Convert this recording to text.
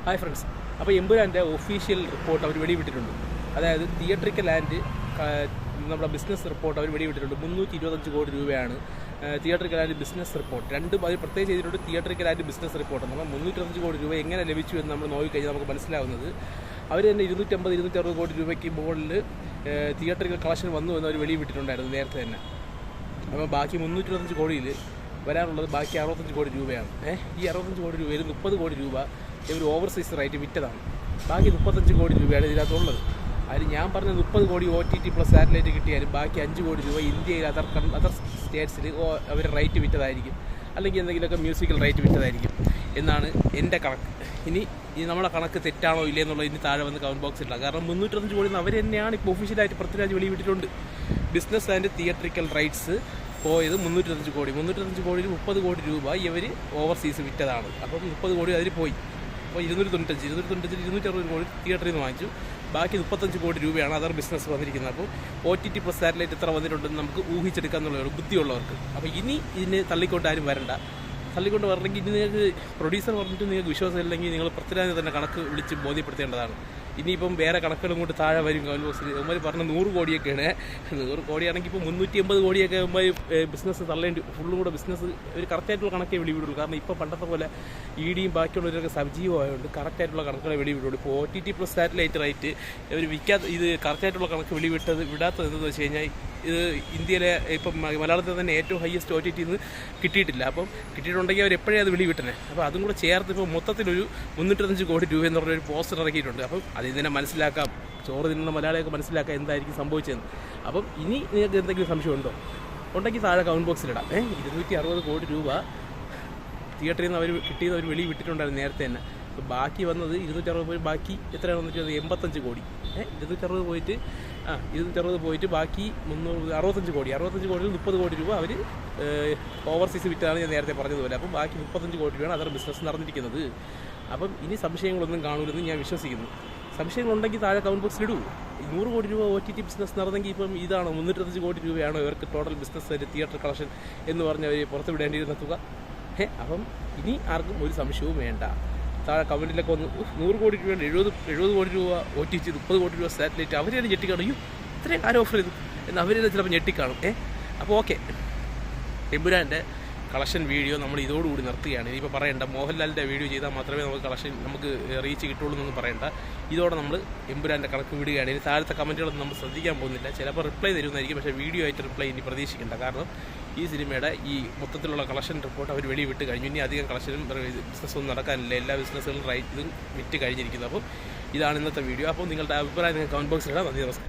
Hi friends, അപ്പോൾ എമ്പുരാൻ്റെ official report അവർ വെളിവിട്ടിട്ടുണ്ട്. അതായത് theatrical and നമ്മുടെ ബിസിനസ് റിപ്പോർട്ട് അവർ വെളിവിട്ടിട്ടുണ്ട്. 325 കോടി രൂപയാണ് തിയേറ്ററിക്കൽ ആൻഡ് ബിസിനസ് റിപ്പോർട്ട്. രണ്ടും അവർ പ്രത്യേകം ചെയ്തിട്ടുണ്ട്. തിയേറ്ററിക്കൽ ആൻഡ് ബിസിനസ് റിപ്പോർട്ട് നമ്മൾ 325 കോടി രൂപ എങ്ങനെ ലഭിച്ചു എന്ന് നമ്മൾ നോക്കിക്കഴിഞ്ഞാൽ നമുക്ക് മനസ്സിലാവുന്നത്, അവർ തന്നെ 250-260 കോടി രൂപയ്ക്ക് മുകളിൽ തിയേറ്ററിക്കൽ കളക്ഷൻ വന്നു എന്ന് അവർ വെളിവിട്ടിട്ടുണ്ടായിരുന്നു നേരത്തെ തന്നെ. അപ്പോൾ ബാക്കി 325 കോടിയിൽ വരാനുള്ളത് ബാക്കി 65 കോടി രൂപയാണ്. ഈ 65 കോടി രൂപയിൽ 30 കോടി രൂപ ഇവർ ഓവർസീസ് റൈറ്റ് വിറ്റതാണ്. ബാക്കി 35 കോടി രൂപയാണ് ഇതിനകത്തുള്ളത്. അതിൽ ഞാൻ പറഞ്ഞ 30 കോടി OTT പ്ലസ് സാറ്റലൈറ്റ് കിട്ടിയാലും ബാക്കി 5 കോടി രൂപ ഇന്ത്യയിൽ അതർ സ്റ്റേറ്റ്സിൽ അവർ റൈറ്റ് വിറ്റതായിരിക്കും, അല്ലെങ്കിൽ എന്തെങ്കിലുമൊക്കെ മ്യൂസിക്കൽ റൈറ്റ് വിറ്റതായിരിക്കും എന്നാണ് എൻ്റെ കണക്ക്. ഇനി നമ്മുടെ കണക്ക് തെറ്റാണോ ഇല്ലേ എന്നുള്ളത് ഇനി താഴെ വന്ന് കമൻറ്റ് ബോക്സിലില്ല. കാരണം 325 കോടി അവർ തന്നെയാണ് ഇപ്പോൾ ഒഫീഷ്യലായിട്ട് പൃഥ്വിരാജ് വെളിവിട്ടിട്ടുണ്ട്. ബിസിനസ് ആൻഡ് തിയേറ്ററിക്കൽ റൈറ്റ്സ് പോയത് 325 കോടി. 325 കോടിയിൽ 30 കോടി രൂപ ഇവർ ഓവർസീസ് വിറ്റതാണ്. അപ്പം 30 കോടി അതിൽ പോയി. അപ്പോൾ 260 കോടി തിയേറ്ററിൽ നിന്ന് വാങ്ങിച്ചു. ബാക്കി 35 കോടി രൂപയാണ് അതർ ബിസിനസ് വന്നിരിക്കുന്നത്. അപ്പോൾ OTT പ്ലസ് സാറ്റലൈറ്റ് എത്ര വന്നിട്ടുണ്ടെന്ന് നമുക്ക് ഊഹിച്ചെടുക്കുക എന്നുള്ളതാണ് ബുദ്ധിയുള്ളവർക്ക്. അപ്പോൾ ഇനി ഇതിന് തള്ളിക്കൊണ്ട് ആരും വരണ്ട. തള്ളിക്കൊണ്ട് വരണമെങ്കിൽ ഇനി നിങ്ങൾക്ക് പ്രൊഡ്യൂസർ പറഞ്ഞിട്ട് നിങ്ങൾക്ക് വിശ്വാസമില്ലെങ്കിൽ നിങ്ങൾ പൃഥ്വിരാജിനെ തന്നെ കണക്ക് വിളിച്ച് ബോധ്യപ്പെടുത്തേണ്ടതാണ്. ഇനിയിപ്പം വേറെ കണക്കുകളും കൊണ്ട് താഴെ വരും കമൻറ്റ് ബോക്സിൽ. അവന്മാർ പറഞ്ഞ 100 കോടിയൊക്കെയാണ്. 100 കോടിയാണെങ്കിൽ ഇപ്പോൾ 380 കോടിയൊക്കെ അവന്മാർ ബിസിനസ് തള്ളേണ്ടി ഫുള്ളും കൂടെ ബിസിനസ് ഒരു കറക്റ്റായിട്ടുള്ള കണക്കേ വെളിവിടുള്ളൂ. കാരണം ഇപ്പോൾ പണ്ടത്തെ പോലെ EDയും ബാക്കിയുള്ളവരൊക്കെ സജീവമായതുകൊണ്ട് കറക്റ്റായിട്ടുള്ള കണക്കുകളെ വെളിവിടുള്ളൂ. ഇപ്പോൾ OTT പ്ലസ് സാറ്റലൈറ്റ് റൈറ്റ് ഇവർ ഇത് കറക്റ്റായിട്ടുള്ള കണക്ക് വിടാത്തത് എന്തെന്ന് വെച്ച് കഴിഞ്ഞാൽ, ഇത് ഇന്ത്യയിലെ ഇപ്പം മലയാളത്തിൽ തന്നെ ഏറ്റവും ഹയസ്റ്റ് OTT കിട്ടിയിട്ടില്ല. അപ്പം കിട്ടിയിട്ടുണ്ടെങ്കിൽ അവർ എപ്പോഴേ അത് വെളിവിട്ടനെ. അപ്പോൾ അതും കൂടെ ചേർത്ത് ഇപ്പോൾ മൊത്തത്തിലൊരു 325 കോടി രൂപ എന്ന് പറഞ്ഞൊരു പോസ്റ്റർ ഇറക്കിയിട്ടുണ്ട്. അപ്പം അതിൽ തന്നെ മനസ്സിലാക്കാം, ചോറ് തിന്നുന്ന മലയാളിയൊക്കെ മനസ്സിലാക്കാം എന്തായിരിക്കും സംഭവിച്ചതെന്ന്. അപ്പം ഇനി നിങ്ങൾക്ക് എന്തെങ്കിലും സംശയമുണ്ടോ ഉണ്ടെങ്കിൽ താഴെ കമൻറ്റ് ബോക്സിലിടാം. 260 കോടി രൂപ തിയേറ്ററിൽ നിന്ന് അവർ കിട്ടിയത് അവർ വെളി വിട്ടിട്ടുണ്ടായിരുന്നു നേരത്തെ തന്നെ. അപ്പോൾ ബാക്കി വന്നത് 260 പോയി ബാക്കി എത്രയാണ് വന്നിട്ട് 85 കോടി. 260 പോയിട്ട് 260 പോയിട്ട് ബാക്കി 65 കോടി. 65 കോടിയിൽ 30 കോടി രൂപ അവർ ഓവർസീസ് വിറ്റാണ് ഞാൻ നേരത്തെ പറഞ്ഞതുപോലെ. അപ്പം ബാക്കി 35 കോടി രൂപയാണ് അതർ ബിസിനസ് നടന്നിരിക്കുന്നത്. അപ്പം ഇനി സംശയങ്ങളൊന്നും കാണൂലെന്ന് ഞാൻ വിശ്വസിക്കുന്നു. സംശയങ്ങളുണ്ടെങ്കിൽ താഴെ കമൻറ്റ് ബോക്സിലിടൂ. 100 കോടി രൂപ OTT ബിസിനസ് നടന്നെങ്കിൽ ഇപ്പം ഇതാണോ 325 കോടി രൂപയാണോ ഇവർക്ക് ടോട്ടൽ ബിസിനസ് തിയേറ്റർ കളക്ഷൻ എന്ന് പറഞ്ഞ് അവർ പുറത്ത് വിടേണ്ടിയിരുന്ന തുക? അപ്പം ഇനി ആർക്കും ഒരു സംശയവും വേണ്ട. താഴെ കമൻറ്റിലൊക്കെ വന്ന് 100 കോടി രൂപയാണ്, 70 കോടി രൂപ OTT, 30 കോടി രൂപ സാറ്റലൈറ്റ്, അവർ തന്നെ ഞെട്ടിക്കാണും. ഇത്രയും കാര്യം ഓഫർ ചെയ്തു എന്ന് അവർ തന്നെ ചിലപ്പോൾ ഞെട്ടിക്കാണും. അപ്പോൾ ഓക്കെ, എമ്പുരാൻ്റെ കളക്ഷൻ വീഡിയോ നമ്മൾ ഇതോടുകൂടി നിർത്തുകയാണ്. ഇനിയിപ്പോൾ പറയണ്ട മോഹൻലാലിൻ്റെ വീഡിയോ ചെയ്താൽ മാത്രമേ നമുക്ക് റീച്ച് കിട്ടുള്ളൂ എന്നൊന്നും പറയണ്ട. ഇതോടെ നമ്മൾ എമ്പുരാൻ്റെ കണക്ക് വിടുകയാണ്. ഇനി താഴത്തെ കമൻറ്റുകളൊന്നും നമ്മൾ ശ്രദ്ധിക്കാൻ പോകുന്നില്ല. ചിലപ്പോൾ റിപ്ലൈ തരുന്നതായിരിക്കും, പക്ഷേ വീഡിയോ ആയിട്ട് റിപ്ലൈ ഇനി പ്രതീക്ഷിക്കേണ്ട. കാരണം ഈ സിനിമയുടെ ഈ മൊത്തത്തിലുള്ള കളക്ഷൻ റിപ്പോർട്ട് അവർ വെളിവിട്ട് കഴിഞ്ഞു. ഇനി അധികം കളക്ഷനും ബിസിനസ്സൊന്നും നടക്കാനില്ല. എല്ലാ ബിസിനസ്സുകളും റൈറ്റും വിറ്റ് കഴിഞ്ഞിരിക്കുന്നു. അപ്പോൾ ഇതാണ് ഇന്നത്തെ വീഡിയോ. അപ്പോൾ നിങ്ങളുടെ അഭിപ്രായം നിങ്ങൾ കമൻറ്റ് ബോക്സിലിടാം. നന്ദി, നമസ്കാരം.